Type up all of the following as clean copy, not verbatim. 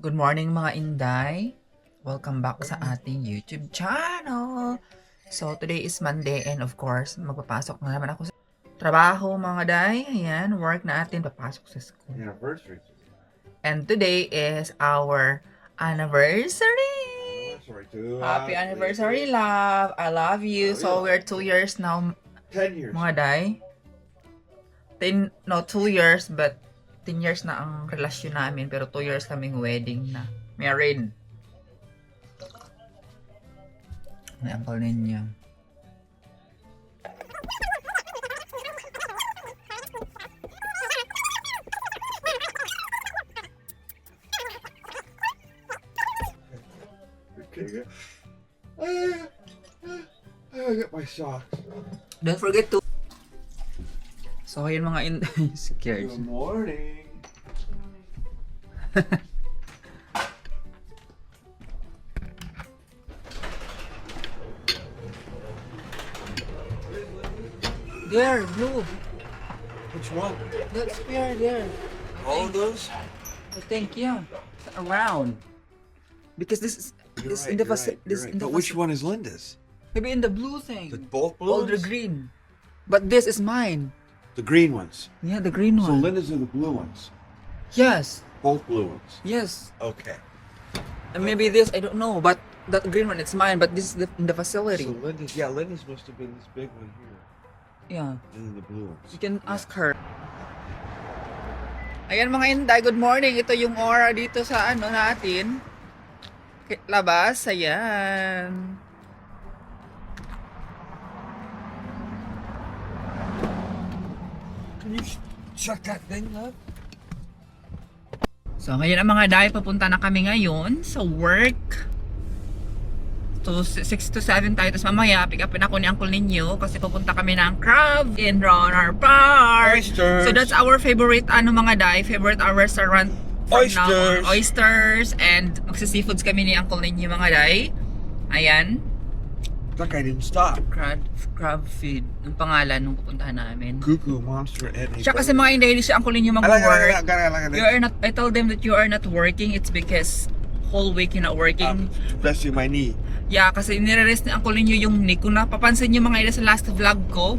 Good morning mga Inday. Welcome back sa ating YouTube channel. So today is Monday and of course magpapasok na naman ako sa trabaho mga day. Ayan, work natin, papasok sa school. Anniversary. And today is our anniversary. Anniversary too. Happy anniversary, love. I love you. So we're 2 years now 10 years. mga day. 2 years but 10 years na ang relasyon namin pero 2 years kaming wedding na. Married. May uncle ninyo. Okay. I got my socks. Don't forget to... So, ayun mga scared. Good morning. There, blue. Which one? That spare there. All those? I think, yeah. Around. Because this is... This in the in the But which one is Linda's? Maybe in the blue thing. Both All the blues? green. But this is mine. The green ones. Yeah, the green So one. Linda's are the blue ones. Yes. Both blue ones. Yes. Okay. And maybe this, I don't know. But that green one, it's mine. But this is in the facility. So Linda's must have been this big one here. Yeah. And then the blue ones. You can ask her. Ayan mga Inday, good morning. Ito yung aura dito sa ano natin. Labas, ayan. Can you shut that thing up? So ngayon ang mga Day, papunta na kami ngayon sa work. So 6 to 7 tayo. Tapos mamaya, pick upin ako ni Uncle Ninyo kasi pupunta kami ng Crab in Ronar Park. Oysters. So that's our favorite ano mga Day, favorite our restaurant from now on. Oysters. Oysters and magsa-seafoods kami ni Uncle Ninyo mga Day. Ayan. Look, I didn't stop. Crab feed ang pangalan nung pupuntahan namin. Cuckoo Monster Eddie. Siya kasi mga Inday, hindi siya Uncle Ninyo mag-work. You I'm are not, I told them that you are not working. It's because whole week you're not working. pressing my knee. Yeah, kasi nire-rest ni Uncle Ninyo yung knee. Kung napapansin nyo mga ina sa last vlog ko,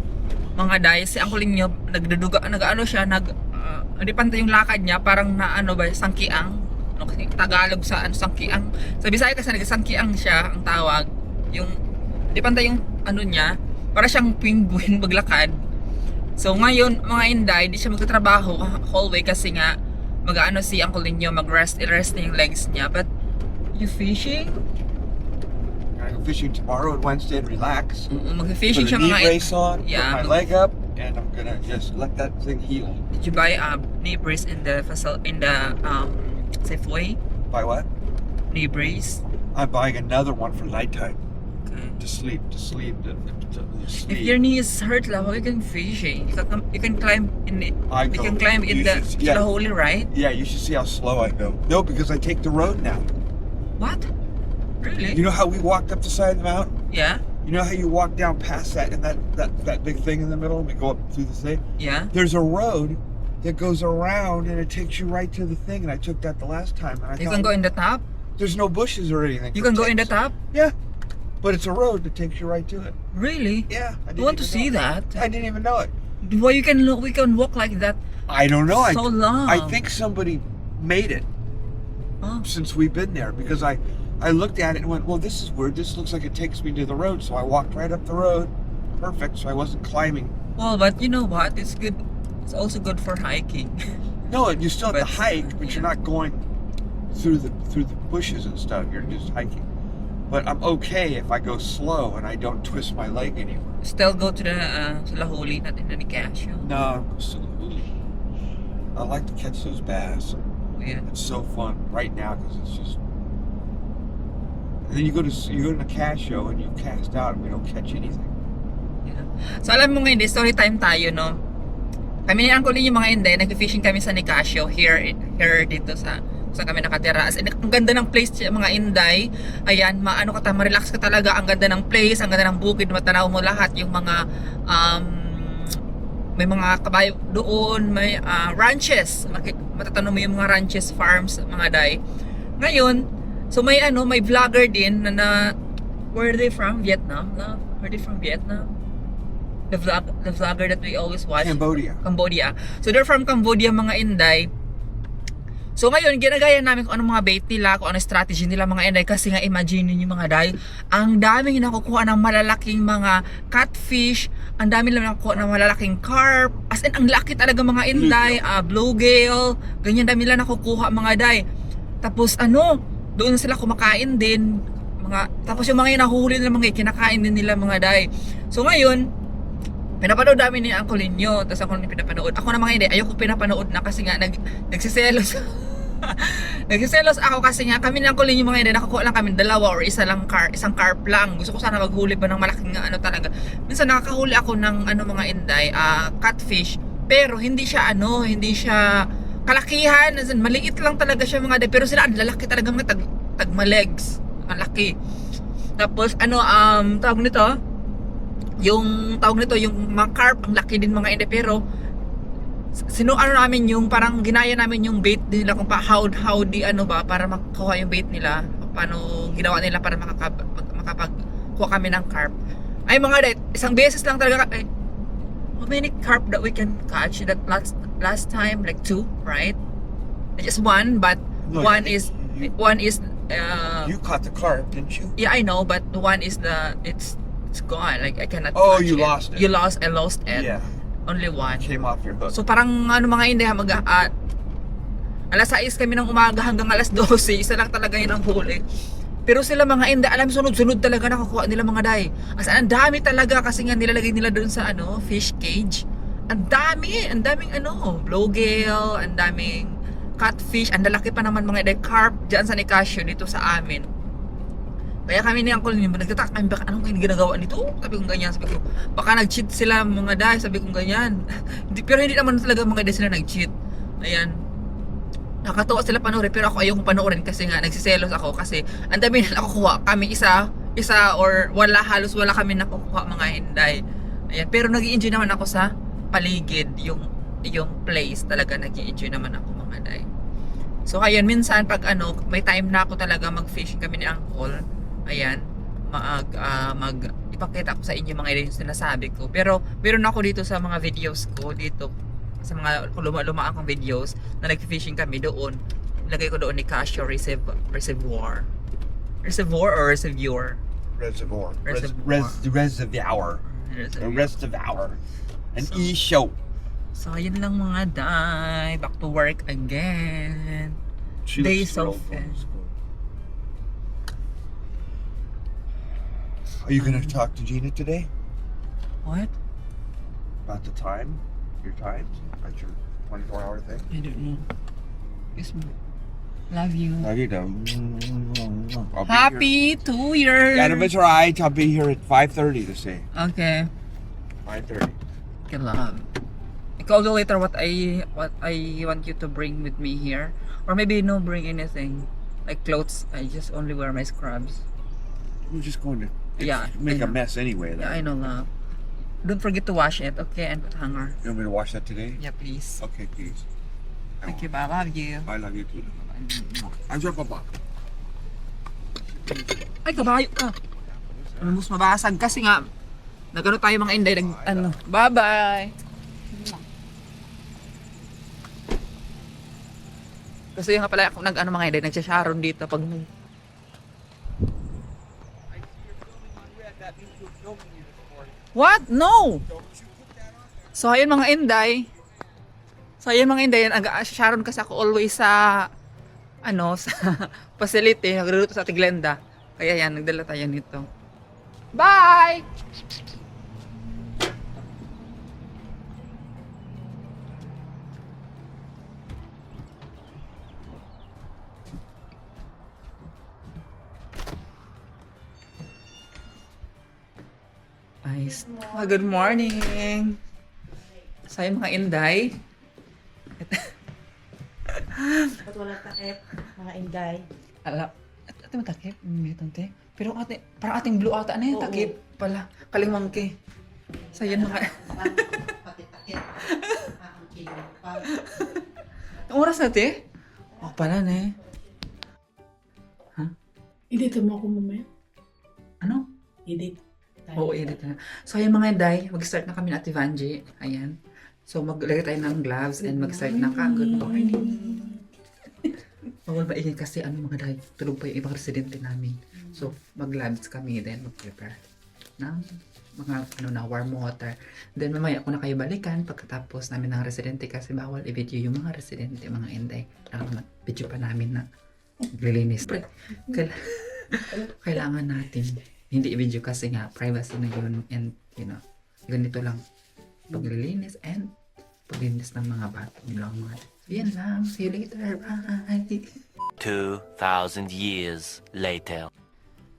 mga Day, si Uncle Ninyo, nag-ano siya, hindi pantay yung lakad niya, parang na ano ba, sangkiang. No, kasi Tagalog sa ano, sangkiang. Sa Bisaya kasi nag-sangkiang siya, ang tawag. Yung, hindi pantay yung ano niya, para siyang penguin maglakad. So ngayon, mga Inday, hindi siya magtatrabaho whole week kasi nga, mag-ano si Uncle Ninyo, mag-rest niya yung legs niya. But, you fishing? I'm fishing tomorrow and Wednesday and relax. Mag-fishing Put siya a knee mga brace on, Yeah. put my leg up, and I'm gonna just let that thing heal. Did you buy knee brace in the Safeway? By what? Knee brace? I'm buying another one for nighttime Okay. to sleep. If your knee is hurt, love, you can fishing. You can climb in it. I You go- can climb in you the should- yeah. holy, right? Yeah, you should see how slow I go. No, because I take the road now. What? Really? You know how we walked up the side of the mountain? Yeah? You know how you walk down past that and that big thing in the middle and we go up through the thing? Yeah? There's a road that goes around and it takes you right to the thing, and I took that the last time and I You thought, can go in the top? there's no bushes or anything. You for can go in the ticks. top? Yeah, but it's a road that takes you right to it. Really? Yeah, I I want to see that. I didn't even know it. Well, we can walk like that. I don't know. So long. I think somebody made it Oh. since we've been there, because I looked at it and went, well, this is weird. This looks like it takes me to the road. So I walked right up the road. Perfect. So I wasn't climbing. Well, but you know what? It's good. It's also good for hiking. No, you still have to But, hike, but you're yeah. not going through the bushes and stuff. You're just hiking. But I'm okay if I go slow and I don't twist my leg anymore. Still go to the Lahuli, not in the Casio. No, absolutely. I like to catch those bass. Yeah. It's so fun right now because it's just. And then you go to Nicasio and you cast out and we don't catch anything. Yeah. So alam mo ngayon, story time tayo, no? Kami ni Uncle yung mga Inday, nag-fishing kami sa Nicasio here dito sa kami nakatira. As in, ang ganda ng place mga Inday. Ayan, maano ka ma-relax ka talaga. Ang ganda ng place, ang ganda ng bukid, matanaw mo lahat yung mga may mga kabayo doon, may ranches. Matatanong mo yung mga ranches, farms, mga Day. Ngayon, so may may vlogger din na where are they from? Vietnam? No? Where are they from Vietnam? The vlogger that we always watch. Cambodia. So they're from Cambodia, mga Inday. So ngayon, ginagaya namin kung anong mga bait nila, kung anong strategy nila, mga Inday. Kasi nga, imagine niyo mga Day, ang daming nakukuha ng malalaking mga catfish, ang daming lang nakukuha ng malalaking carp, as in, ang laki talaga mga Inday, bluegill, ganyan dami lang nakukuha mga Day. Tapos doon sila kumakain din, tapos yung mga nahuhuli nila mga kinakain din nila mga Day. So ngayon, pinapanood namin ni Uncle Ninyo, tapos ako nang pinapanood. Ako na mga hindi, ayoko pinapanood na kasi nga nagsiselos. Nagsiselos ako kasi nga kami ni Uncle Ninyo mga hindi, nakakuha lang kami dalawa or isang carp lang. Gusto ko sana maghuli pa ng malaking talaga. Minsan nakakahuli ako ng mga inday, catfish, pero hindi siya kalakihan, as in, maliit lang talaga siya mga day, pero sila ang lalaki talaga mga tagmalegs, ang laki. Tapos tawag nito, yung mga carp, ang laki din mga inday, pero namin yung parang ginaya namin yung bait nila kung how para makuha yung bait nila, paano ginawa nila para makapagkuha kami ng carp. Ay mga day, isang beses lang talaga. How many carp that we can catch that last time, like 2, right? Just one, but No, one is you caught the carp, didn't you? yeah, I know, but one is it's gone. Like I cannot Oh, catch you it. lost it. I lost it. Yeah, Only one. came off your hook. So parang mga hindi alas 6 kami ng umaga hanggang alas 12, isa lang talaga yun ang huli. Pero sila mga hindi, alam, sunod-sunod talaga nakukuha nila mga day. As ang dami talaga kasi nga nilalagay nila doon sa fish cage. Ang daming bluegill, ang daming catfish, ang lalaki pa naman mga day, carp diyan sa Nicasio dito sa amin. Kaya kami ni Uncle Ninyo, nagtatak kami, baka anong ginagawa nito? Sabi ko ganyan, sabi ko, baka nag-cheat sila mga day, sabi ko ganyan. Pero hindi naman talaga mga day sila nag-cheat. Ayan. Nakatawa sila panoorin, pero ako ayokong panoorin kasi nga nagsiselos ako kasi ang dami na nakukuha. Kami isa or halos wala kami nakukuha mga hinday. Ayan, pero nag-i-enjoy naman ako sa paligid, yung place talaga nag-i-enjoy naman ako mga day. So ayun, minsan pag may time na ako talaga mag-fishing kami ni Uncle. Ayan, ipakita ko sa inyo mga yung sinasabi ko. Pero meron ako dito sa mga videos ko dito, sa mga luma akong videos na nag-fishing kami doon. Lagay ko doon ni Casio Reservoir. Reservoir or Reservoir? Reservoir. Reservoir. Reservoir. An e-show. So yun lang mga day. Back to work again. Days of Are you gonna talk to Gina today what? about the time? Your times? About your 24-hour thing? I don't know. Kiss me. Love you. Love you, though. I'll be here. Happy 2 years. Adam is right. I'll be here at 5:30 to say. Okay. 5:30. Okay, love. I'll do later what I want you to bring with me here, or maybe no bring anything like clothes. I just only wear my scrubs. We're just going to I make a know. mess anyway. Then. Yeah, I know, love. Don't forget to wash it, okay, and put hanger. You want me to wash that today? Yeah, please. Okay, please. Thank you, bye. Love you. I love you too. I'm your papa. Ay, kabayo ka. Mas mabasag kasi nga nagano tayo mga inday, bye-bye. Kasi nga pala ako mga inday, nagsasharon dito pag What? No! So ayun mga inday. Sharon kasi ako always sa sa facility, nagluluto sa Tiglenda. Kaya yan, nagdala tayo nito. Bye! Good morning. So ayun mga inday. Ba't walang takip, mga inday? Ate matakip? Tante. Pero parang ating blue ata na yung takip pala. Kalimangke. So yan mga... Pati takip. Ang kilo pa. Ang oras na te? Oh, pala na eh. Edit mo ako mamaya. Ano? Edit. Oo, edit na. So, ayan mga Inday, mag-start na kami na Ate Vanji. Ayan. So, maglagay tayo ng gloves and mag-start na ka. Good morning. Bawal ba ingin kasi mga Day, tulog pa yung ibang residente namin. So, mag-gloves kami, then mag-prepare ng mga warm water. Then, mamaya ako na kayo balikan pagkatapos namin ng residente kasi bawal i-video yung mga residente, mga Inday. Kailangan video pa namin na naglilinis. Kailangan natin hindi i-video kasi nga privacy na yun and ganito lang paglilinis and paglilinis ng mga bathroom lang mga. Yan lang. See you later. Bye. 2,000 years later.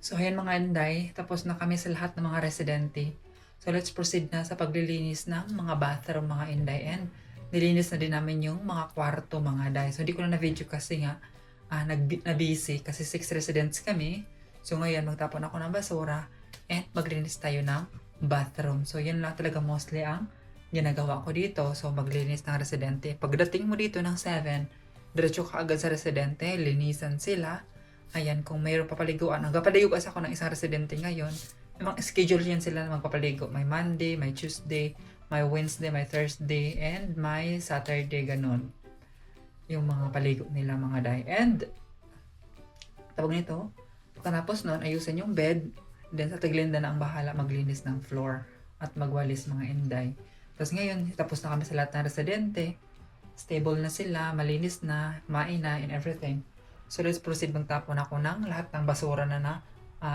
So ayan mga Inday, tapos na kami sa lahat ng mga residente. So let's proceed na sa paglilinis ng mga bathroom mga Inday and nilinis na din namin yung mga kwarto mga Day. So hindi ko na na-video kasi nga na-busy kasi 6 residents kami. So ngayon magtapon ako ng basura and maglinis tayo ng bathroom. So yan lang talaga mostly ang ginagawa ko dito. So maglinis ng residente. Pagdating mo dito ng 7, diretso ka agad sa residente, linisan sila. Ayan, kung mayroon papaliguan. Nagpapaligo kasi ako ng isang residente ngayon. May mga schedule yan sila na magpapaligo. May Monday, may Tuesday, may Wednesday, may Thursday, and may Saturday, ganun. Yung mga paligo nila mga Day. And tawag nito, pagkatapos nun, ayusin yung bed. Then sa Tiglinda na ang bahala maglinis ng floor at magwalis mga Inday. Tapos ngayon, tapos na kami sa lahat ng residente. Stable na sila, malinis na, kumain na, and everything. So let's proceed, magtapon ako ng lahat ng basura na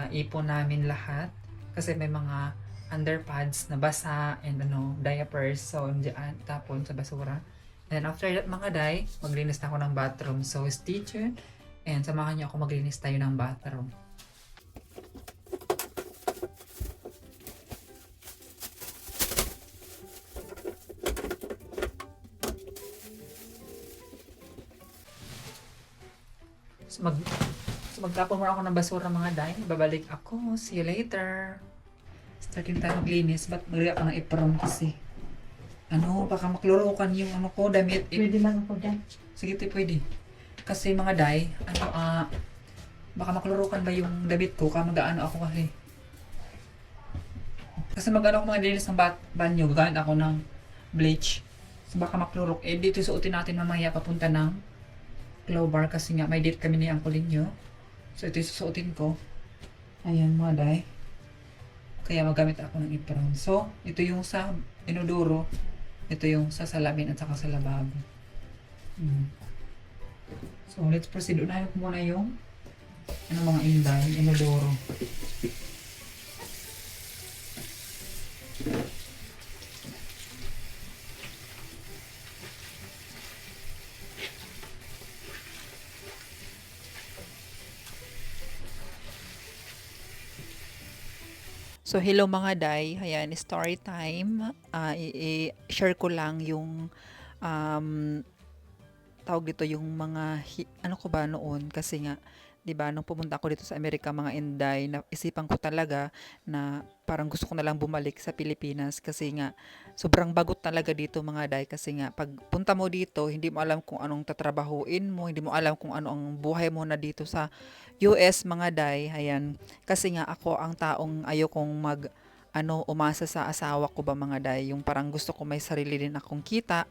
ipon namin lahat. Kasi may mga underpads na basa and diapers. So diyan tapon sa basura. And after that mga Day, maglinis na ako ng bathroom. So stay tuned and samahan niyo ako maglinis tayo ng bathroom. So magtapon muna ako ng basura mga Day. Babalik ako. See you later. Starting tayo maglinis. Ba't maglagay ako ng apron kasi? Baka maklurukan yung ko, damit. Pwede lang ako dyan. Sige, pwede. Kasi mga Day, baka maklurukan ba yung damit ko? Mag-ano ako kasi. Kasi mag-ano ako mga linis ng banyo. Gagamit ako ng bleach. So baka maklurok. Dito suotin natin mamaya papunta ng Clover kasi nga may date kami ni Uncle nyo. So ito yung susuotin ko. Ayan mga Day. Kaya magamit ako ng apron. So ito yung sa inodoro. Ito yung sa salamin at saka sa lababo. So let's proceed. Unahin ko muna yung mga Inday, inodoro. So, hello mga Day. Ayan, story time. I-share ko lang yung tawag dito yung mga ano ko ba noon kasi nga 'di ba nung pumunta ako dito sa Amerika mga Inday, naisipan ko talaga na parang gusto ko na lang bumalik sa Pilipinas kasi nga sobrang bagot talaga dito mga Day kasi nga pag punta mo dito hindi mo alam kung anong tatrabahuin mo, hindi mo alam kung ano ang buhay mo na dito sa US mga Day. Ayan, kasi nga ako ang taong ayokong umasa sa asawa ko ba mga Day, yung parang gusto ko may sarili din akong kita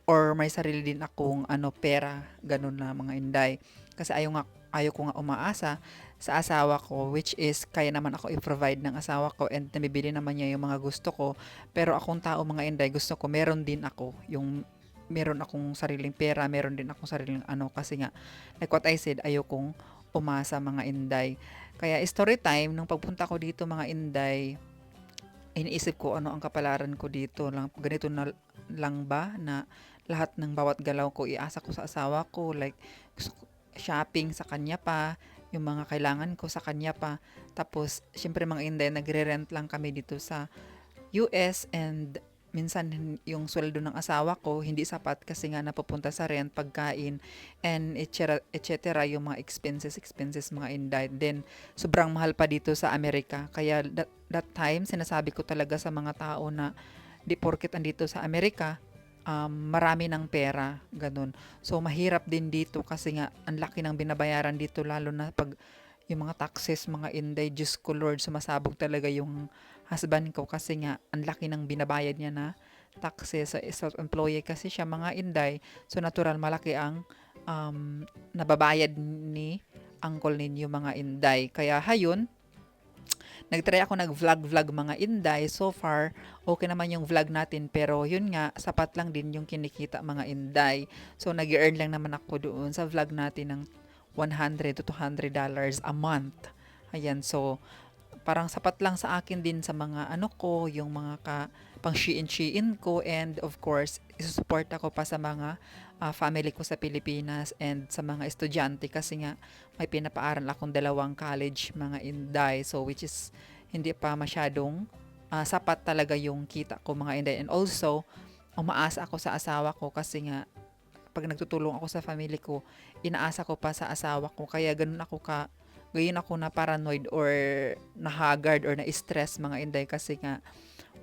or may sarili din akong pera, ganun na mga Inday. Kasi ayaw ko nga umaasa sa asawa ko, which is kaya naman ako i-provide ng asawa ko and nabibili naman niya yung mga gusto ko. Pero akong tao mga Inday, gusto ko meron din ako yung meron akong sariling pera, meron din akong sariling kasi nga like what I said, ayaw kong umasa mga Inday. Kaya story time, nung pagpunta ko dito mga Inday, iniisip ko ano ang kapalaran ko dito lang, ganito na lang ba na lahat ng bawat galaw ko iasa ko sa asawa ko, like shopping sa kanya pa, yung mga kailangan ko sa kanya pa. Tapos syempre mga Inday, nagre-rent lang kami dito sa US and minsan yung sweldo ng asawa ko hindi sapat kasi nga napupunta sa rent, pagkain, and etc. yung mga expenses mga Inday. Then sobrang mahal pa dito sa Amerika. Kaya that time sinasabi ko talaga sa mga tao na di porket andito sa Amerika marami ng pera, ganun. So mahirap din dito kasi nga ang laki ng binabayaran dito, lalo na pag yung mga taxes, mga Inday, Diyos ko Lord, sumasabog talaga yung husband ko kasi nga ang laki ng binabayad niya na taxes. Sa self-employed kasi siya, mga Inday, so natural malaki ang nababayad ni uncle ninyo, mga Inday. Kaya hayon, nagtry ako nag-vlog mga Inday. So far, okay naman yung vlog natin. Pero yun nga, sapat lang din yung kinikita, mga Inday. So nag-earn lang naman ako doon sa vlog natin ng $100 to $200 a month. Ayan, so parang sapat lang sa akin din sa mga ano ko, yung mga pang Shein ko, and of course, isusupport ako pa sa mga family ko sa Pilipinas and sa mga estudyante kasi nga may pinapaaral akong 2 college, mga Inday. So which is hindi pa masyadong sapat talaga yung kita ko, mga Inday. And also, umaasa ako sa asawa ko kasi nga pag nagtutulong ako sa family ko, inaasa ko pa sa asawa ko. Kaya ganun ako na paranoid or na-haggard or na-stress, mga Inday, kasi nga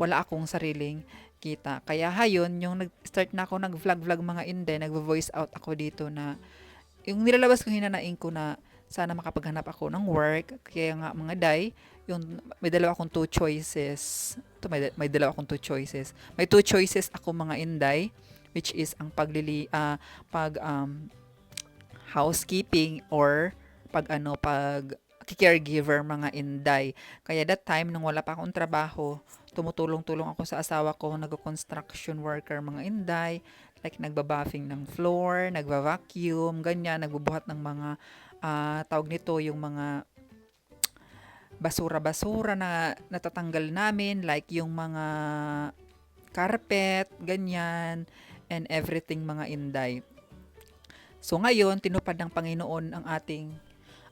wala akong sariling kita. Kaya hayon, yung nag-start na ako nag-vlog mga Inday, nag-voice out ako dito na yung nilalabas ko, hinanain ko na sana makapaghanap ako ng work. Kaya nga, mga Day, yung may dalawa akong 2 choices. May dalawa akong 2 choices. May 2 choices ako, mga Inday, which is ang housekeeping or pag caregiver, mga Inday. Kaya that time nung wala pa akong trabaho, tumutulong-tulong ako sa asawa ko, nag-construction worker, mga Inday, like nagbabuffing ng floor, nagva-vacuum, ganyan, nagbubuhat ng mga tawag nito, yung mga basura-basura na natatanggal namin, like yung mga carpet, ganyan, and everything, mga Inday. So ngayon, tinupad ng Panginoon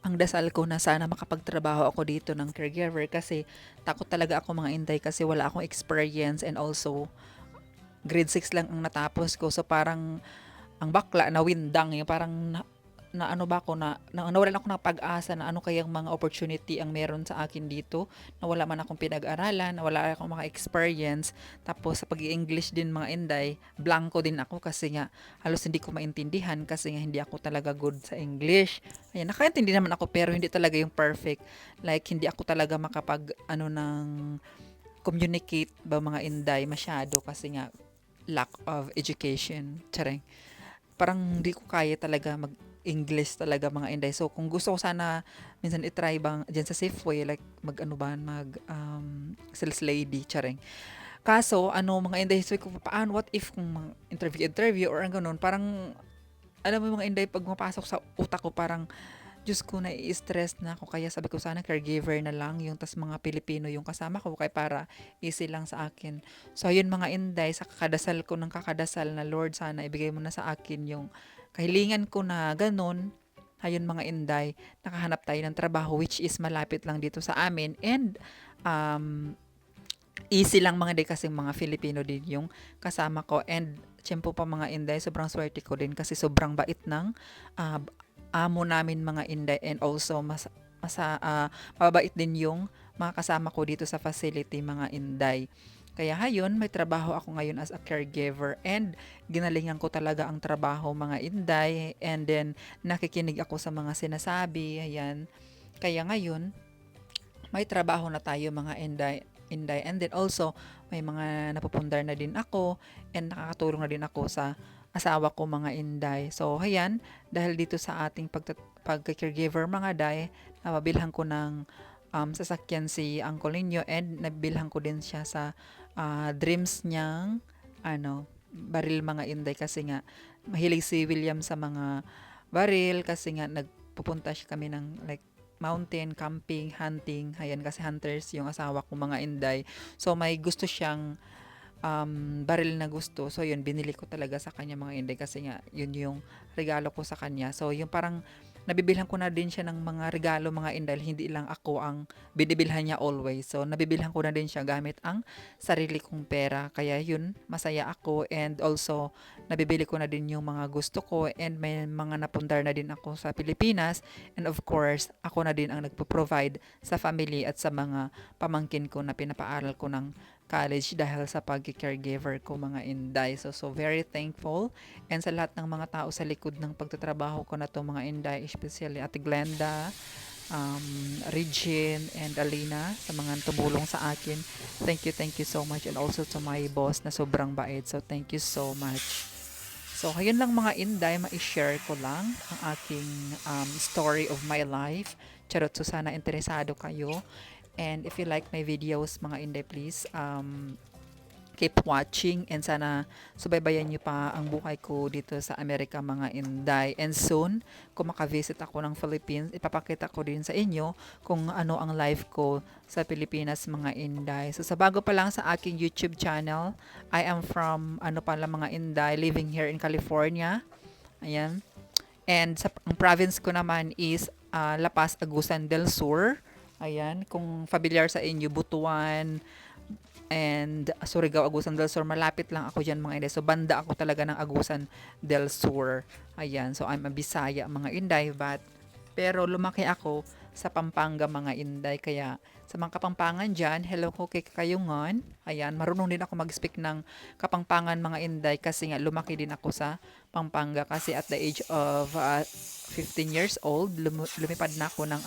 ang dasal ko na sana makapagtrabaho ako dito ng caregiver kasi takot talaga ako, mga Inday, kasi wala akong experience and also grade 6 lang ang natapos ko. So parang ang bakla na windang, yung parang na ano ba ako na nawalan ako ng pag-asa na ano kayang mga opportunity ang meron sa akin dito, na wala man akong pinag-aralan, na wala akong mga experience. Tapos sa pag-i-English din, mga Inday, blanco din ako kasi nga halos hindi ko maintindihan kasi nga hindi ako talaga good sa English. Ayan, nakaintindi naman ako pero hindi talaga yung perfect. Like hindi ako talaga makapag ng communicate ba, mga Inday, masyado kasi nga lack of education. Tsareng. Parang hindi ko kaya talaga English talaga, mga Inday. So kung gusto ko sana minsan i-try bang diyan sa Safeway, like sales lady, tsareng. Kaso mga Inday, so ko paano, what if kung interview or ang ganun, parang alam mo, mga Inday, pag mapasok sa utak ko, parang Diyos ko, nai-stress na ako. Kaya sabi ko sana caregiver na lang yung tas mga Pilipino yung kasama ko kaya para easy lang sa akin. So ayun, mga Inday, sa kakadasal ko ng kakadasal na Lord, sana ibigay mo na sa akin yung kahilingan ko na ganun. Ayun, mga Inday, nakahanap tayo ng trabaho which is malapit lang dito sa amin and easy lang, mga Inday, kasi mga Filipino din yung kasama ko. And tiyempo pa, mga Inday, sobrang swerte ko din kasi sobrang bait ng amo namin, mga Inday, and also mababait din yung mga kasama ko dito sa facility, mga Inday. Kaya hayon, may trabaho ako ngayon as a caregiver and ginalingan ko talaga ang trabaho, mga Inday, and then nakikinig ako sa mga sinasabi, ayan. Kaya ngayon, may trabaho na tayo, mga Inday, and then also may mga napupundar na din ako and nakakatulong na din ako sa asawa ko, mga Inday. So ayan, dahil dito sa ating pagka-caregiver, mga Day, nababilhan ko ng sasakyan si uncle ninyo and nabilhan ko din siya sa dreams niyang baril, mga Inday, kasi nga mahilig si William sa mga baril kasi nga nagpupunta siya kami ng like mountain, camping, hunting. Ayan, kasi hunters yung asawa ko, mga Inday. So may gusto siyang baril na gusto. So yun, binili ko talaga sa kanya, mga Inday, kasi nga yun yung regalo ko sa kanya. So yung parang nabibilhan ko na din siya ng mga regalo, mga Inday, hindi lang ako ang binibilhan niya always. So nabibilhan ko na din siya gamit ang sarili kong pera. Kaya yun, masaya ako and also nabibili ko na din yung mga gusto ko and may mga napundar na din ako sa Pilipinas and of course, ako na din ang nagpo-provide sa family at sa mga pamangkin ko na pinapaaral ko ng college dahil sa pag-caregiver ko mga Inday. So very thankful. And sa lahat ng mga tao sa likod ng pagtatrabaho ko na to mga Inday, especially Ate Glenda, Regine, and Alina sa mga tumulong sa akin. Thank you so much. And also to my boss na sobrang bait. So thank you so much. So, ayun lang mga Inday, ma-share ko lang ang aking story of my life. Charot, so sana interesado kayo. And if you like my videos, mga Inday, please keep watching and sana subaybayan nyo pa ang buhay ko dito sa Amerika, mga Inday. And soon, kung makavisit ako ng Philippines, ipapakita ko din sa inyo kung ano ang life ko sa Pilipinas, mga Inday. So sa bago pa lang sa aking YouTube channel, I am from mga Inday, living here in California. Ayan. And ang province ko naman is La Paz, Agusan del Sur. Ayan, kung familiar sa inyo, Butuan, and Surigao, Agusan del Sur, malapit lang ako dyan mga Inday. So banda ako talaga ng Agusan del Sur. Ayan, so I'm a Bisaya mga Inday, pero lumaki ako sa Pampanga mga Inday. Kaya sa mga Kapampangan dyan, hello ko kay Kayungan. Ayan, marunong din ako mag-speak ng Kapampangan mga Inday kasi nga lumaki din ako sa Pampanga. Kasi at the age of 15 years old, lumipad na ako ng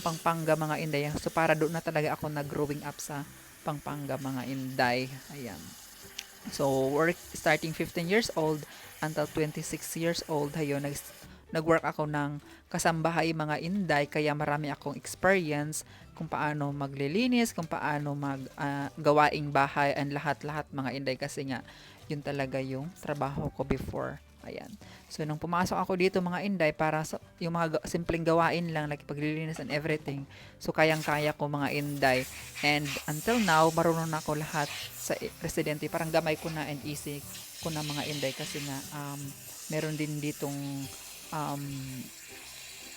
Pampanga mga Inday. So para doon na talaga ako nag-growing up sa Pampanga mga Inday. Ayan. So, starting 15 years old until 26 years old, nag-work ako ng kasambahay mga Inday, kaya marami akong experience kung paano maglilinis, kung paano gawaing bahay, and lahat-lahat mga Inday, kasi nga, yun talaga yung trabaho ko before. Ayan. So, nung pumasok ako dito mga Inday, para sa yung mga simpleng gawain lang, like paglilinis and everything. So, kayang-kaya ko mga Inday. And until now, marunong na ako lahat sa residente. Parang gamay ko na and easy ko na mga Inday. Kasi nga, meron din ditong,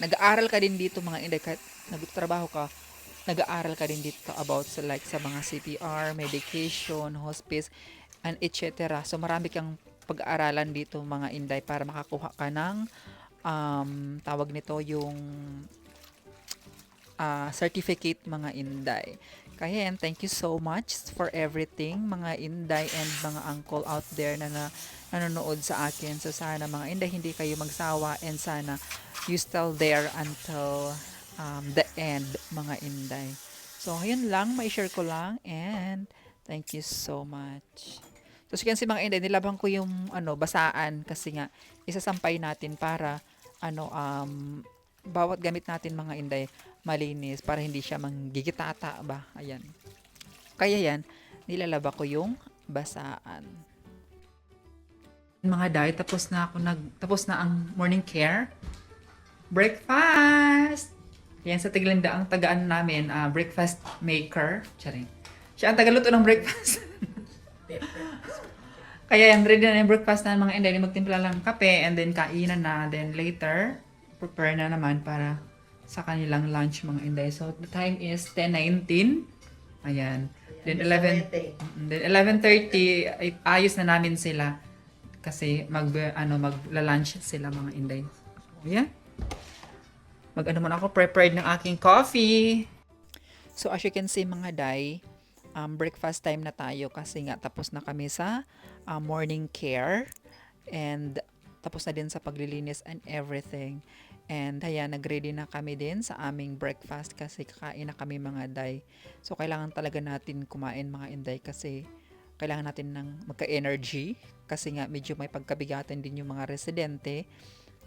nag-aaral ka din dito mga Inday. Kahit nagtrabaho ka, nag-aaral ka din dito about sa mga CPR, medication, hospice, and etc. So, marami kang pag-aaralan dito mga Inday para makakuha ka ng tawag nito yung certificate mga Inday. Kaya yan, thank you so much for everything mga Inday and mga uncle out there na nanonood sa akin. So sana mga Inday hindi kayo magsawa and sana you still there until the end mga Inday. So yun lang, ma-share ko lang and thank you so much. So, kasi mga Inday, nilabang ko yung basaan kasi nga isasampay natin para bawat gamit natin mga Inday malinis para hindi siya manggigitata ba. Ayan. Kaya yan, nilalaba ko yung basaan. Mga Day, tapos na ang morning care. Breakfast! Yan sa Tiglanda ang tagaan namin, breakfast maker. Charing. Siya ang tagaluto ng breakfast. Kaya yan, ready na yung breakfast na mga Inday. Magtimpla lang kape and then kainan na. Then later, prepare na naman para sa kanilang lunch mga Inday. So the time is 10:19. Ayan. Then 11:30 ayos na namin sila kasi magla-lunch sila mga Inday. So yeah. Muna ako prepared ng aking coffee. So as you can see mga Day, breakfast time na tayo kasi nga tapos na kami sa morning care and tapos na din sa paglilinis and everything. And ayan, nag-ready na kami din sa aming breakfast kasi kakain na kami mga Day. So kailangan talaga natin kumain mga Inday kasi kailangan natin ng magka-energy kasi nga medyo may pagkabigatan din yung mga residente.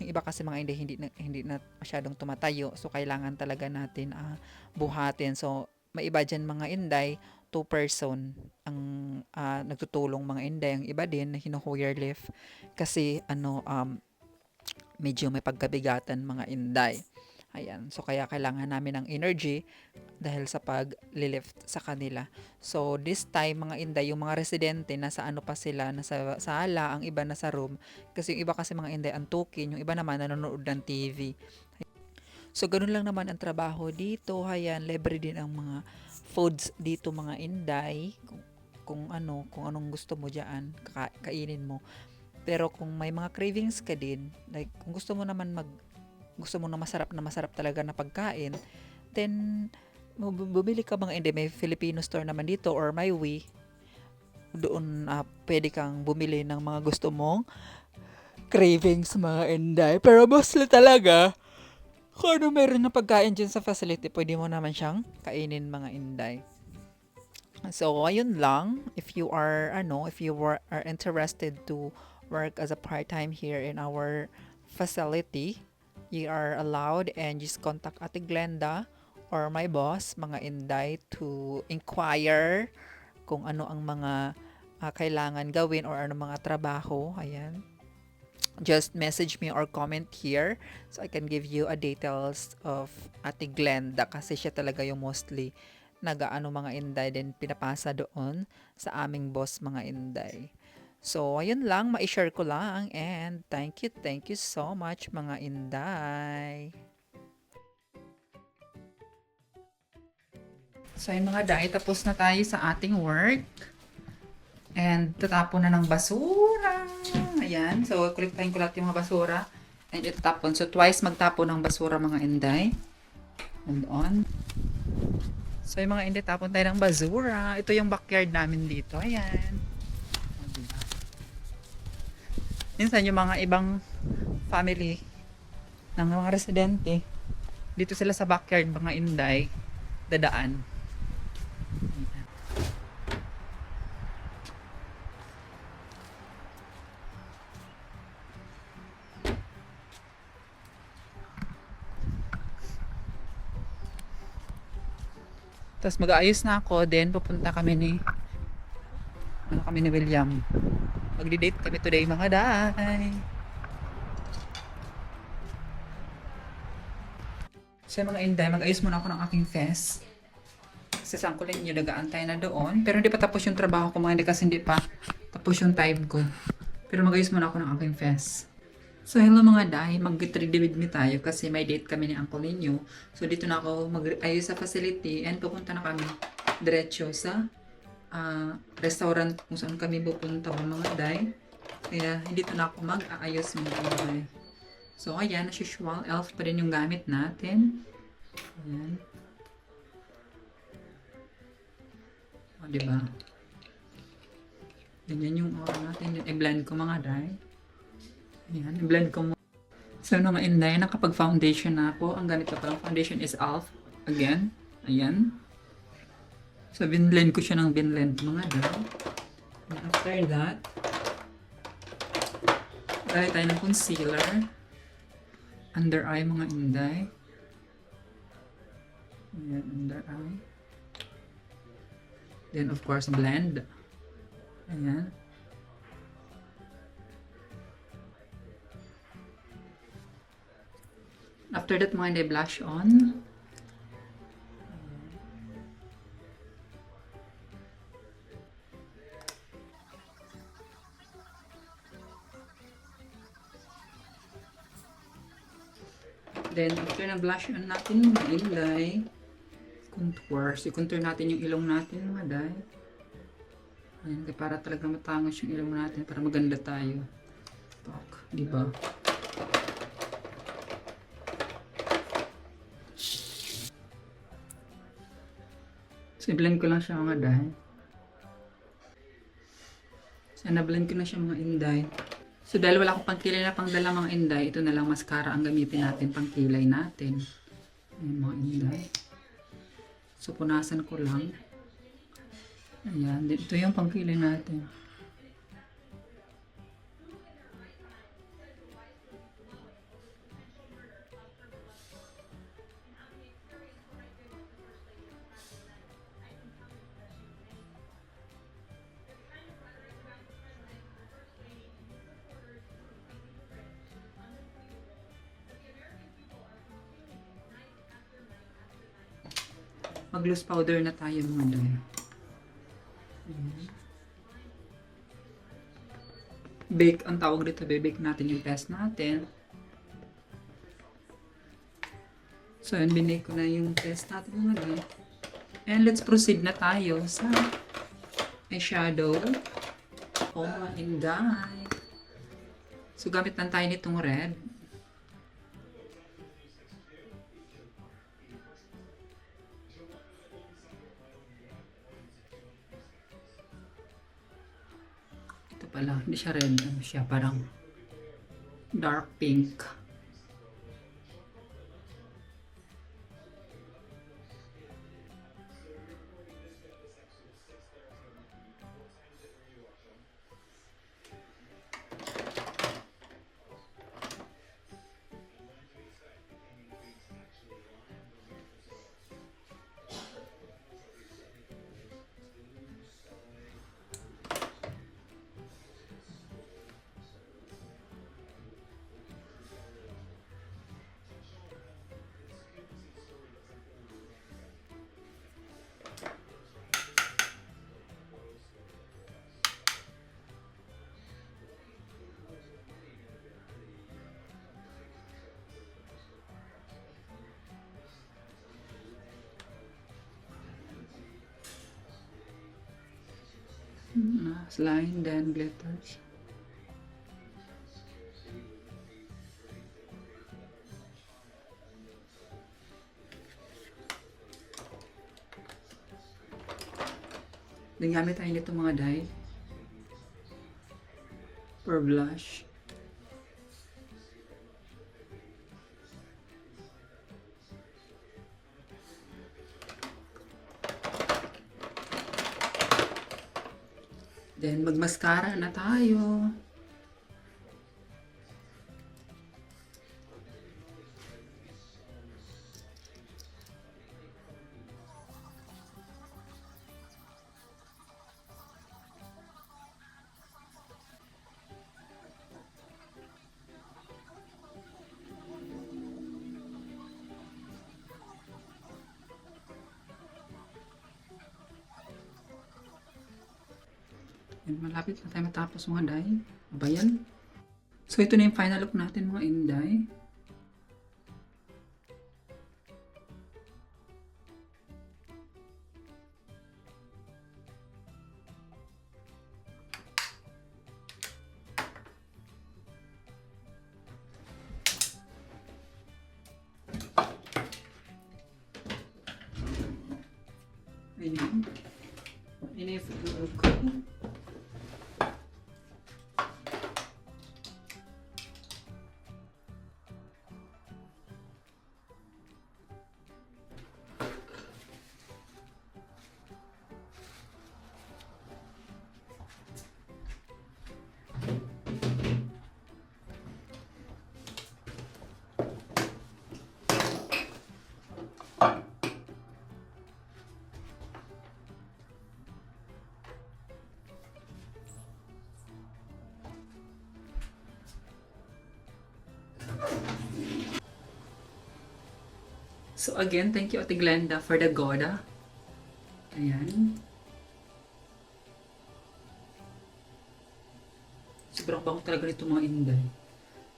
Yung iba kasi mga Inday hindi na masyadong tumatayo. So kailangan talaga natin buhatin. So may iba dyan mga Inday, 2 person ang nagtutulong mga Inday. Ang iba din na hino-hire lift kasi medyo may pagkabigatan mga Inday. Ayan. So kaya kailangan namin ng energy dahil sa pag-lift sa kanila. So this time mga Inday, yung mga residente nasa pa sila, nasa sala, ang iba nasa room. Kasi yung iba kasi mga Inday antukin, yung iba naman nanonood ng TV. So ganun lang naman ang trabaho dito. Ayan, libre din ang mga foods dito mga Inday. Kung anong gusto mo diyan, kainin mo. Pero kung may mga cravings ka din, like kung gusto mo na masarap talaga na pagkain, then bumili ka mga hindi, may Filipino store naman dito or may Wii. Doon pwede kang bumili ng mga gusto mong cravings mga inday. Pero mostly talaga, kung ano meron ng pagkain dyan sa facility, pwede mo naman siyang kainin mga inday. So, ayun lang. If you are interested to work as a part-time here in our facility, you are allowed and just contact Ate Glenda or my boss, mga inday, to inquire kung ano ang mga kailangan gawin or ano mga trabaho. Ayan. Just message me or comment here so I can give you a details of Ate Glenda kasi siya talaga yung mostly nagaano mga inday din pinapasa doon sa aming boss mga inday. So, ayun lang, ma-share ko lang and thank you so much mga inday. So, ayun mga day, tapos na tayo sa ating work. And tatapon na ng basura. Ayan, so kolektahin ko lahat yung mga basura. And itatapon. So, twice magtapon ng basura mga inday. Hold on. So, yung mga inday, tapon tayo ng basura. Ito yung backyard namin dito. Ayan. Diba? Minsan yung mga ibang family ng mga residente, dito sila sa backyard mga inday, dadaan. Ayan. Tapos mag-aayos na ako, then pupunta kami ni William. Magdi-date kami today mga day. So mga inday, mag-ayos muna ako ng aking fest. Kasi saan ko lang yung nag-aantay na doon. Pero hindi pa tapos yung trabaho ko mga inday kasi hindi pa tapos yung time ko. Pero mag-ayos muna ako ng aking fest. So hello mga day, mag-get ready with me tayo kasi may date kami ni Uncle Ninyo. So dito na ako mag-ayos sa facility and pupunta na kami diretso sa restaurant kung saan kami pupunta mga day. Kaya dito na ako mag-aayos mga day. So ayan, as usual, elf pa rin yung gamit natin. Ayan. O diba? Ganyan yung oras natin. I-blend ko mga day. Ayan, i-blend ko mo. So, mga inday, nakapag-foundation na ako. Ang gamit ko palang foundation is e.l.f. Again. Ayan. So, binblend ko siya ng binblend mga day. And after that, gaya tayo ng concealer. Under eye mga inday. Ayan, under eye. Then, of course, blend. Ayan. After that, mga hindi blush on. Then, after na blush on natin mga inday, contour. So, contour natin yung ilong natin mga day. Ayan, para talaga matangos yung ilong natin para maganda tayo. Tak, di ba? So, i-blend ko lang siya mga day. So, na-blend ko na siya mga inday. So, dahil wala akong pangkilay na pangdala mga inday, ito na lang mascara ang gamitin natin pangkilay natin. Ayan mga inday. So, punasan ko lang. Ayan, ito yung pangkilay natin. Mag-loose powder na tayo mga day. Bake, ang tawag dito, bake natin yung test natin. So, yun, binake ko na yung test natin mga day. And let's proceed na tayo sa eyeshadow. Oh my inday. So, gamit lang tayo nitong red. pala. Hindi siya red. Ano siya? Parang dark pink. Line, then glitters. Then gamit tayo nito mga dye. For blush. Then, mag-mascara na tayo. Yan, malapit na tayo matapos mga day. Bayan. So, ito na yung final look natin mga inday. Ayan. Ayan yung final look ko. So again, thank you Ate Glenda for the Goda. Ayan. Sobrang bango talaga nito mga inday.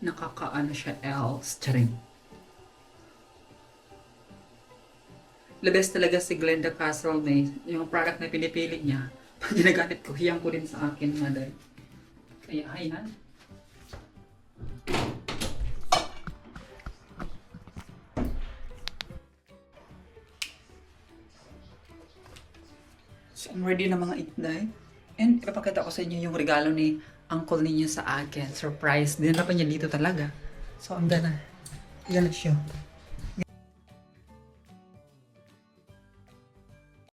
Nakakaano siya else. Charing. The best talaga si Glenda Castle May. Yung product na pinipili niya. Pag ginagamit ko, hiyang ko din sa akin mga day. Kaya ayan. So, I'm ready na mga inday. And ipapakita ko sa inyo yung regalo ni uncle ninyo sa akin. Surprise. Dinala pa niya dito talaga. So, I'm gonna siya.